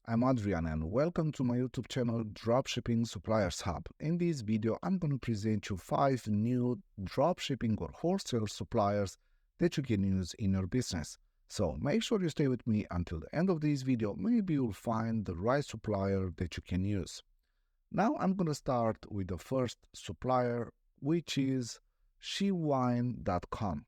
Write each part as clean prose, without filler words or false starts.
I'm Adrian and welcome to my YouTube channel Dropshipping Suppliers Hub. In this video, I'm going to present you 5 new dropshipping or wholesale suppliers that you can use in your business. So make sure you stay with me until the end of this video. Maybe you'll find the right supplier that you can use. Now I'm going to start with the first supplier, which is SheWin.com.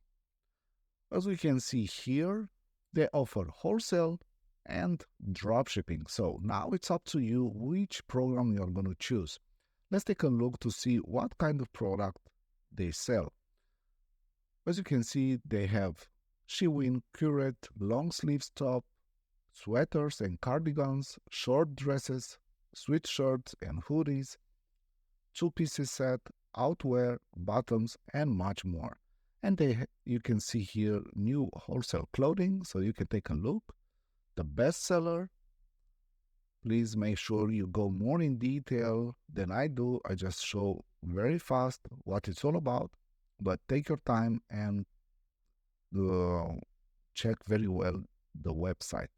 As we can see here, they offer wholesale and dropshipping. So now it's up to you which program you're going to choose. Let's take a look to see what kind of product they sell. As you can see, they have SheWin Curate long sleeves top, sweaters and cardigans, short dresses, sweatshirts and hoodies, 2-piece set, outwear, bottoms, and much more. And you can see here new wholesale clothing, so you can take a look. The best seller, please make sure you go more in detail than I do. I just show very fast what it's all about, but take your time and check very well the website.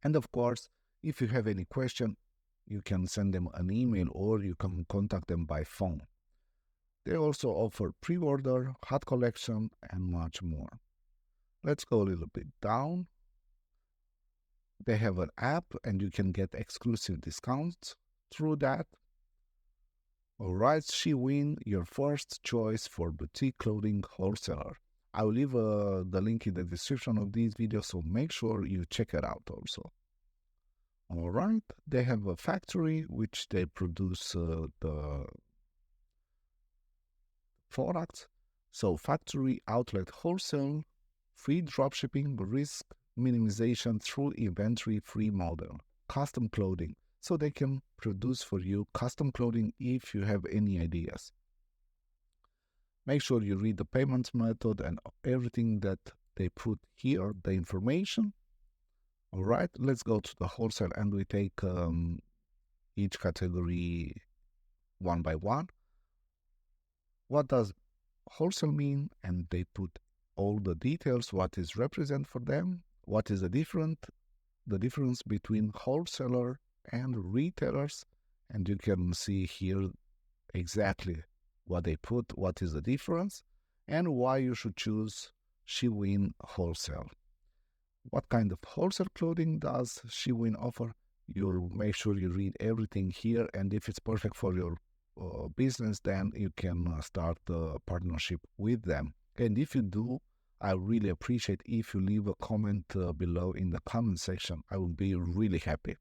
And of course, if you have any question, you can send them an email or you can contact them by phone. They also offer pre-order, hot collection, and much more. Let's go a little bit down. They have an app and you can get exclusive discounts through that. Alright, SheWin, your first choice for boutique clothing wholesaler. I will leave the link in the description of this video, so make sure you check it out also. Alright, they have a factory which they produce the products. So factory outlet wholesale, free dropshipping, risk minimization through inventory free model, custom clothing. So they can produce for you custom clothing if you have any ideas. Make sure you read the payment method and everything that they put here, the information. All right, let's go to the wholesale and we take each category one by one. What does wholesale mean? And they put all the details, what is represent for them, what is the difference between wholesaler and retailers, and you can see here exactly what they put, what is the difference, and why you should choose SheWin Wholesale. What kind of wholesale clothing does SheWin offer? You'll make sure you read everything here, and if it's perfect for your business, then you can start the partnership with them. And if you do, I really appreciate if you leave a comment below in the comment section. I will be really happy.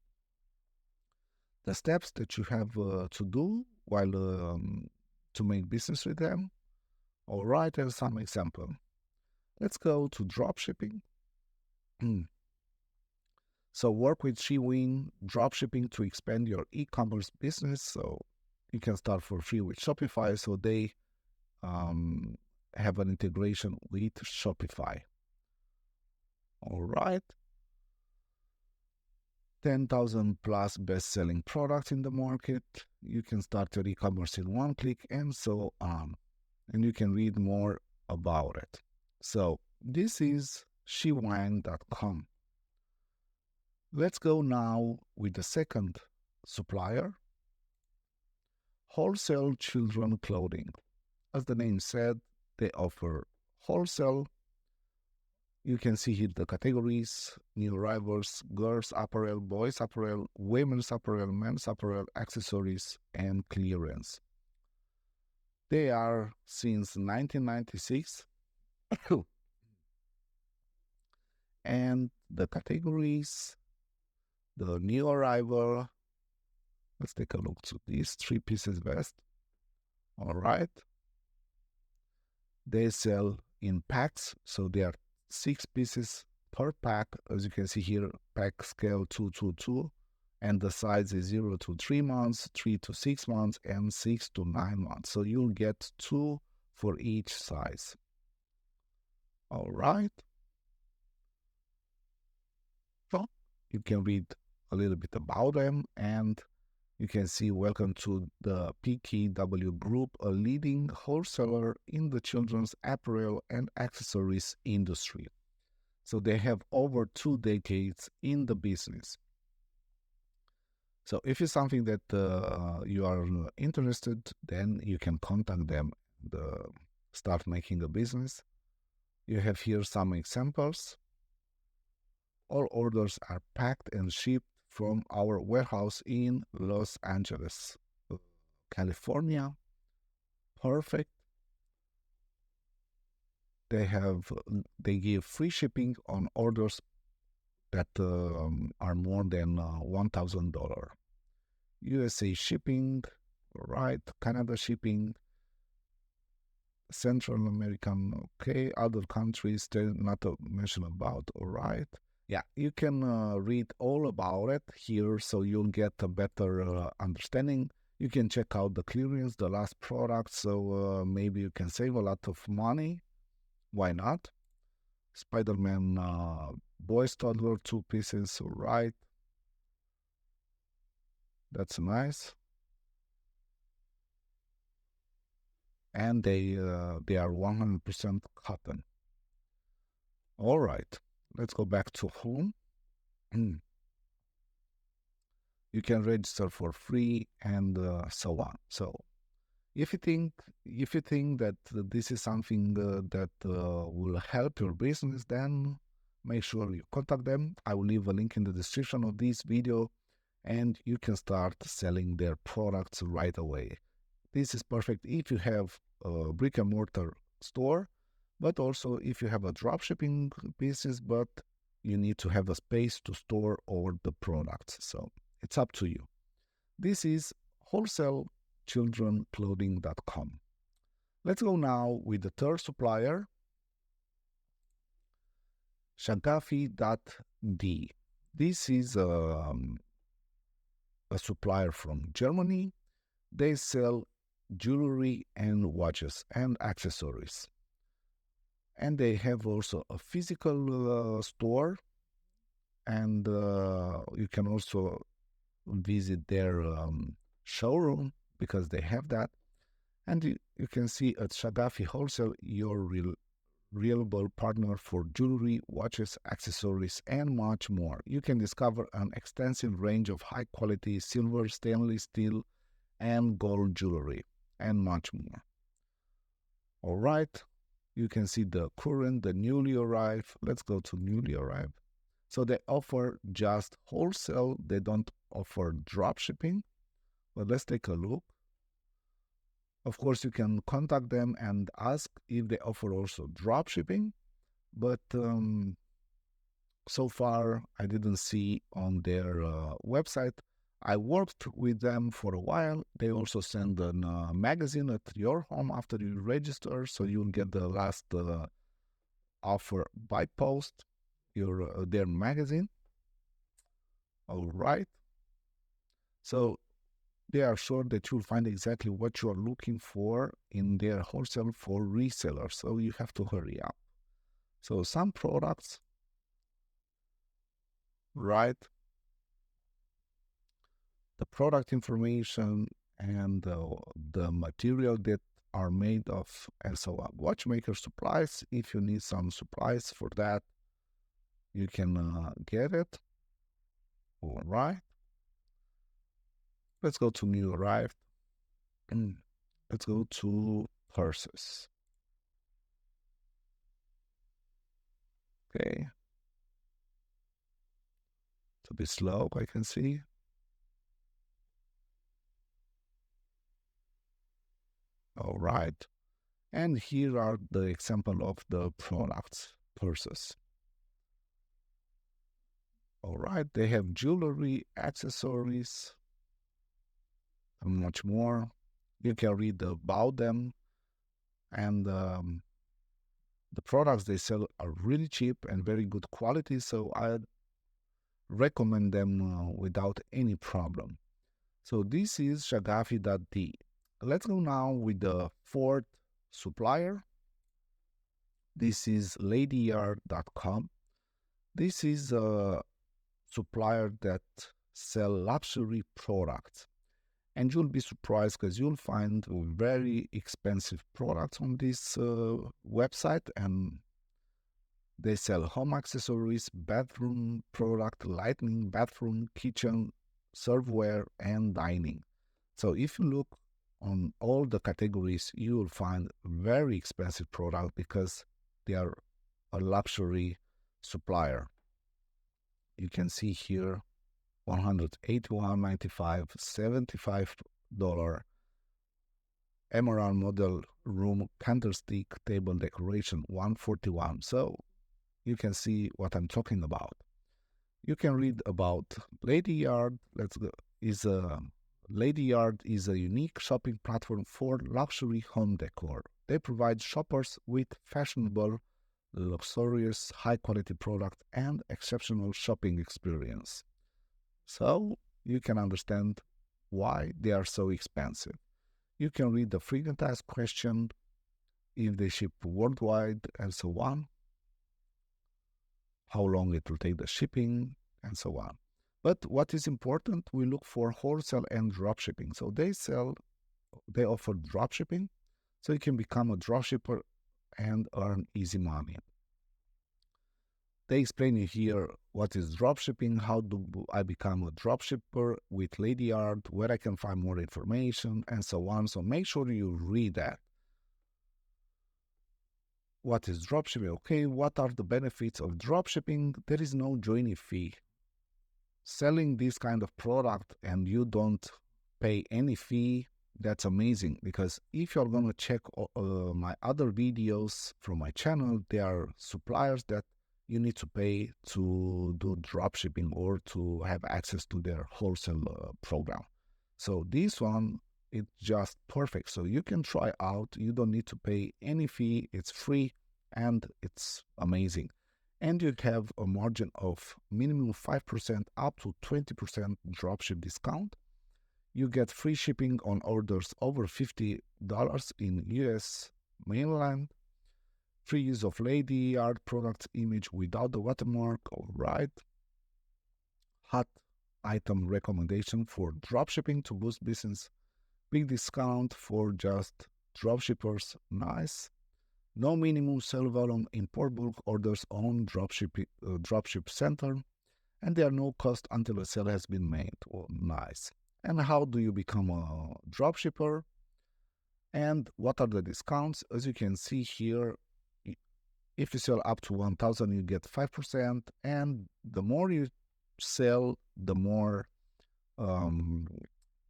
The steps that you have to do while to make business with them. All right, here's some example. Let's go to dropshipping. So work with SheWin dropshipping to expand your e-commerce business. So you can start for free with Shopify. So they have an integration with Shopify. All right. 10,000 plus best-selling products in the market. You can start your e-commerce in one click and so on. And you can read more about it. So this is SheWin.com. Let's go now with the second supplier, Wholesale Children Clothing. As the name said, they offer wholesale. You can see here the categories: new arrivals, girls apparel, boys apparel, women's apparel, men's apparel, accessories, and clearance. They are since 1996. And the categories, the new arrival, let's take a look to these 3-pieces vest. All right. They sell in packs, so they are 6 pieces per pack. As you can see here, pack scale 222, and the size is 0 to 3 months, 3 to 6 months, and 6 to 9 months. So you'll get 2 for each size. All right. So you can read a little bit about them, and you can see welcome to the PKW Group, a leading wholesaler in the children's apparel and accessories industry. So they have over 2 decades in the business. So if it's something that you are interested, then you can contact them and start making a business. You have here some examples. All orders are packed and shipped from our warehouse in Los Angeles, California. Perfect. They give free shipping on orders that are more than $1,000. USA shipping, right? Canada shipping, Central American, okay. Other countries, still not mentioned about, all right. Yeah, you can read all about it here so you'll get a better understanding. You can check out the clearance, the last product, so maybe you can save a lot of money. Why not? Spider-Man boys toddler, 2 pieces, right? That's nice. And they are 100% cotton. All right, let's go back to home. You can register for free and so on. So if you think that this is something that will help your business, then make sure you contact them. I will leave a link in the description of this video, and you can start selling their products right away. This is perfect if you have a brick and mortar store, but also if you have a dropshipping business, but you need to have a space to store all the products. So it's up to you. This is wholesalechildrenclothing.com. Let's go now with the third supplier, Shagafi.d. This is a supplier from Germany. They sell jewelry and watches and accessories. And they have also a physical store, and you can also visit their showroom because they have that. And you can see at Shagafi Wholesale, your reliable partner for jewelry, watches, accessories, and much more. You can discover an extensive range of high-quality silver, stainless steel, and gold jewelry, and much more. All right, you can see the current, the newly arrived. Let's go to newly arrived. So they offer just wholesale. They don't offer drop shipping. But let's take a look. Of course, you can contact them and ask if they offer also drop shipping. But so far, I didn't see on their website. I worked with them for a while. They also send a magazine at your home after you register, so you'll get the last offer by post, their magazine. All right. So they are sure that you'll find exactly what you're looking for in their wholesale for resellers. So you have to hurry up. So some products, right? The product information and the material that are made of, and so on. Watchmaker supplies, if you need some supplies for that, you can get it. All right. Let's go to new arrived. Let's go to purses. Okay. It's a bit slow, I can see. All right. And here are the example of the products, purses. All right. They have jewelry, accessories, and much more. You can read about them. And the products they sell are really cheap and very good quality. So I recommend them without any problem. So this is Shagafi.d. Let's go now with the fourth supplier. This is LadyYard.com. This is a supplier that sell luxury products. And you'll be surprised because you'll find very expensive products on this website. And they sell home accessories, bathroom product, lighting, bathroom, kitchen, serveware, and dining. So if you look on all the categories, you will find very expensive product because they are a luxury supplier. You can see here $181.95, $75 Emerald model room candlestick table decoration, $141. So you can see what I'm talking about. You can read about LadyYard. LadyYard is a unique shopping platform for luxury home decor. They provide shoppers with fashionable, luxurious, high-quality products and exceptional shopping experience. So you can understand why they are so expensive. You can read the frequent asked question, if they ship worldwide, and so on, how long it will take the shipping, and so on. But what is important, we look for wholesale and dropshipping. So they offer dropshipping, so you can become a dropshipper and earn easy money. They explain you here what is dropshipping, how do I become a dropshipper with LadyYard, where I can find more information, and so on. So make sure you read that. What is dropshipping? Okay, what are the benefits of dropshipping? There is no joining fee. Selling this kind of product and you don't pay any fee, that's amazing, because if you're going to check my other videos from my channel, there are suppliers that you need to pay to do dropshipping or to have access to their wholesale program. So this one, it's just perfect. So you can try out. You don't need to pay any fee. It's free and it's amazing. And you have a margin of minimum 5% up to 20% dropship discount. You get free shipping on orders over $50 in US mainland. Free use of LadyYard product image without the watermark. All right. Hot item recommendation for dropshipping to boost business. Big discount for just dropshippers. Nice. No minimum sale volume, import bulk orders on dropship center, and there are no cost until a sale has been made. Oh, nice. And how do you become a dropshipper? And what are the discounts? As you can see here, if you sell up to 1,000, you get 5%, and the more you sell, the more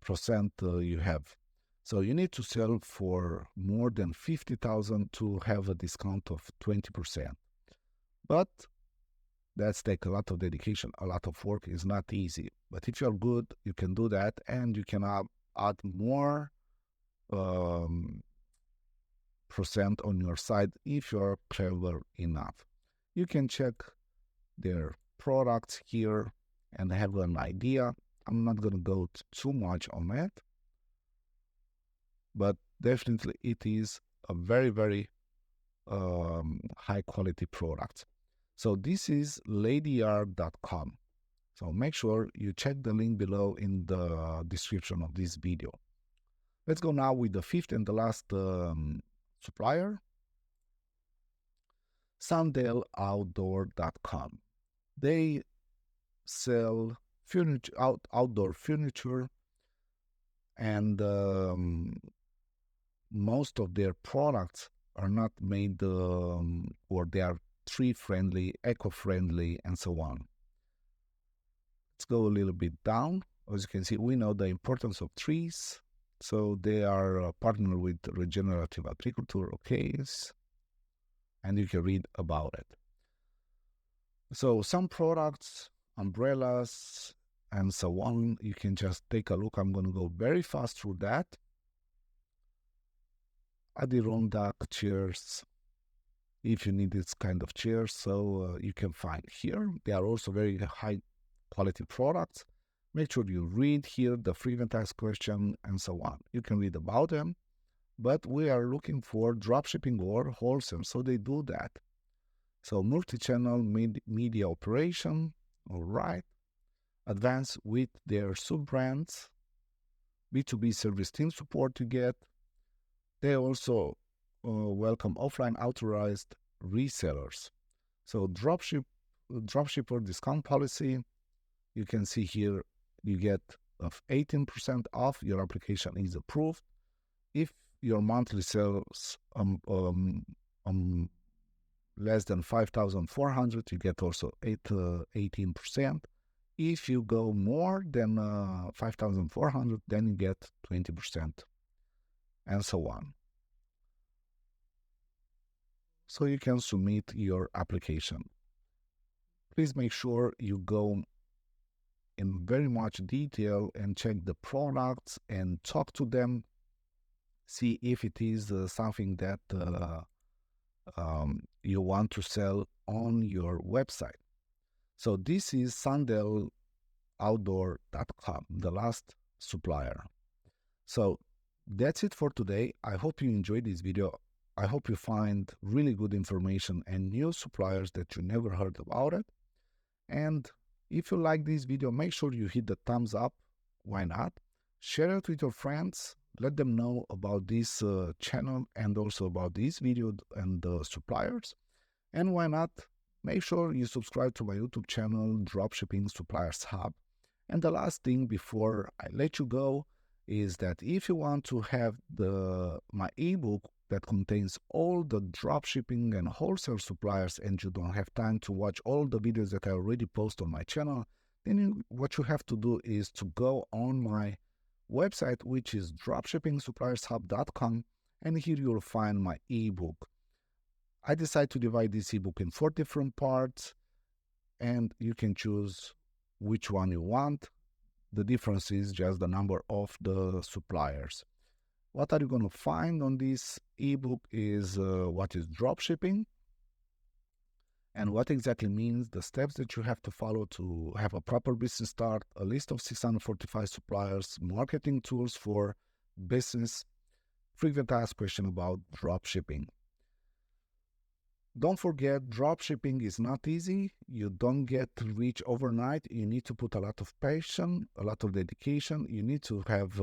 percent you have. So you need to sell for more than 50,000 to have a discount of 20%. But that's take a lot of dedication, a lot of work. Is not easy. But if you're good, you can do that, and you can add more percent on your side if you're clever enough. You can check their products here and have an idea. I'm not going to go too much on that, but definitely it is a very, very high quality product. So this is LadyYard.com. So make sure you check the link below in the description of this video. Let's go now with the fifth and the last supplier, SunVilla.com. They sell furniture, outdoor furniture, and most of their products are not made or they are tree-friendly, eco-friendly, and so on. Let's go a little bit down. As you can see, we know the importance of trees. So they are partnered with regenerative agriculture, okay, and you can read about it. So some products, umbrellas, and so on, you can just take a look. I'm going to go very fast through that. Adirondack chairs, if you need this kind of chairs, so you can find here. They are also very high quality products. Make sure you read here the frequent asked question and so on. You can read about them, but we are looking for dropshipping or wholesale, so they do that. So multi-channel media operation, all right. Advance with their sub-brands, B2B service team support you get. They also welcome offline authorized resellers. So dropshipper discount policy, you can see here you get 18% off. Your application is approved. If your monthly sales less than 5,400, you get also 18%. If you go more than 5,400, then you get 20%, and so on. So you can submit your application. Please make sure you go in very much detail and check the products and talk to them. See if it is something that you want to sell on your website. So this is SunVilla.outdoor.com, the last supplier. So that's it for today. I hope you enjoyed this video. I hope you find really good information and new suppliers that you never heard about it. And if you like this video, make sure you hit the thumbs up. Why not? Share it with your friends. Let them know about this channel and also about this video and the suppliers. And why not? Make sure you subscribe to my YouTube channel, Dropshipping Suppliers Hub. And the last thing before I let you go is that if you want to have my ebook that contains all the dropshipping and wholesale suppliers and you don't have time to watch all the videos that I already post on my channel, then what you have to do is to go on my website, which is dropshippingsuppliershub.com, and here you'll find my ebook. I decided to divide this ebook in 4 different parts, and you can choose which one you want. The difference is just the number of the suppliers. What are you going to find on this ebook is what is dropshipping and what exactly means, the steps that you have to follow to have a proper business start, a list of 645 suppliers, marketing tools for business, frequent asked question about dropshipping. Don't forget, dropshipping is not easy. You don't get rich overnight. You need to put a lot of patience, a lot of dedication. You need to have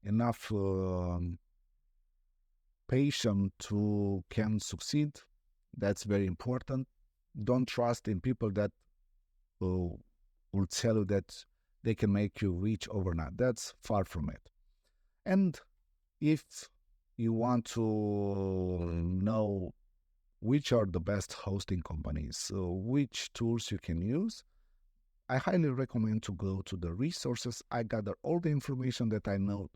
enough patience to can succeed. That's very important. Don't trust in people that will tell you that they can make you rich overnight. That's far from it. And if you want to know which are the best hosting companies, which tools you can use, I highly recommend to go to the resources. I gather all the information that I know.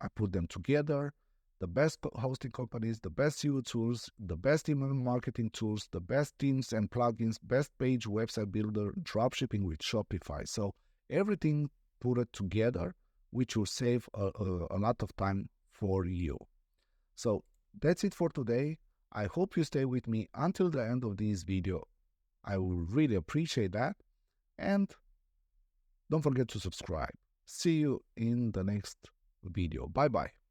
I put them together. The best hosting companies, the best SEO tools, the best email marketing tools, the best themes and plugins, best page website builder, dropshipping with Shopify. So everything put it together, which will save a lot of time for you. So that's it for today. I hope you stay with me until the end of this video. I will really appreciate that. And don't forget to subscribe. See you in the next video. Bye-bye.